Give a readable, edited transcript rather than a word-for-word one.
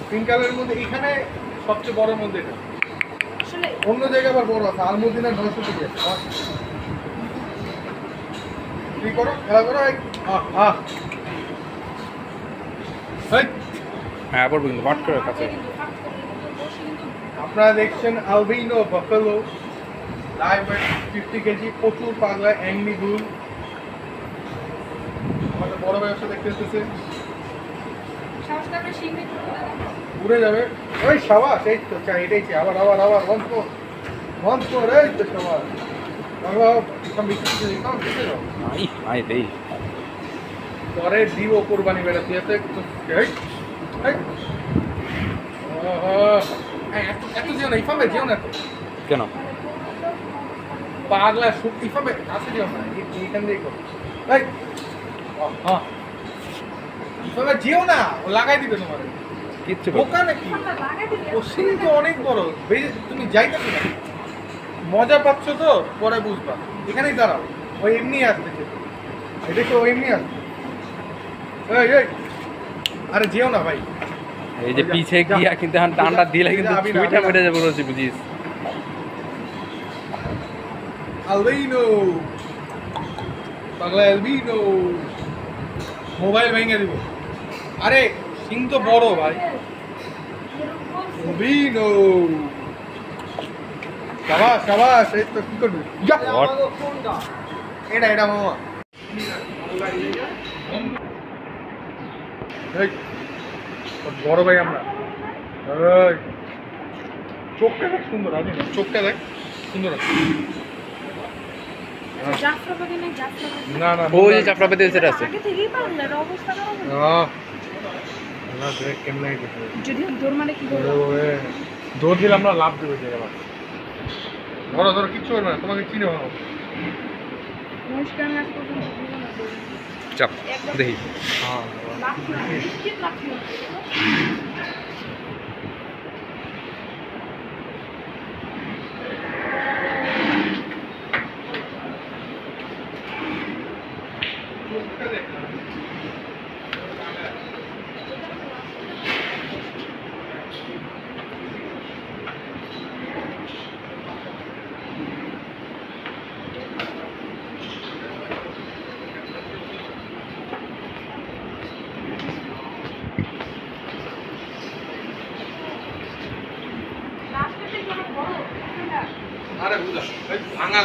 pink কালারের মধ্যে এখানে সবচেয়ে বড় মধ্যে এটা অন্য জায়গায় আবার বড় আছে আলমদিনা 900 টাকা কি করো খেলা করো হ্যাঁ পড়বো কিন্তু বাট করে কাছে আপনারা দেখছেন আলবিনো বাফেলো লাইভ 50 কেজি প্রচুর পাগলা অ্যাংলি বুল আমাদের বড় ব্যবসা দেখতে এসেছে উড়ে যাবে ওই সাবাস এই তো চাই এটাই চাই আবার আবার আবার ওয়ান্স মোর এই তো সাবাস বাবা কম বিক্রি কম দিতে যাও আই দেই পরে দিব কুরবানি বেড়া তুই তো এই এই এত যেও না ইফামে যেও না তো কেন পাগলা সুপ ইফামে কাছে যেও না এইখান দিয়ে করো এই হ্যাঁ ইফামে যেও না ও লাগাই দিবে তোমার কিচ্ছু বোকা নাকি ও সিং তো অনেক বড় তুমি যাইতেছো না মজা পাচ্ছ তো পরে বুঝবা এখানেই দাঁড়াও ওই এমনি আসতেছে এটা তো এমনি আসছে এই এই আরে যেও না ভাই এই যে পিছে গিয়া কিন্তু এখন টান্ডা দিলে কিন্তু ছুইটা মেরে যাবে বলছি বুঝিস আলবিনো পাগলা আলবিনো মোবাইল ভেঙে দিব আরে সিং তো বড় ভাই আলবিনো শাবাশ শাবাশ এই তো কি করবি এটা এটা মামা এই বড় ভাই আমরা এই চোখটা দেখ সুন্দর আছে চোখটা দেখ সুন্দর আছে না না ওই যে জাফরাবাদে যেটা আছে দৌড় দিলে আমরা লাভ দেবো যে এবার ধরো ধরো কিচ্ছু করবে না তোমাকে চিনে ভালো চাপ দেখি হ্যাঁ আরে বুঝা ভাঙা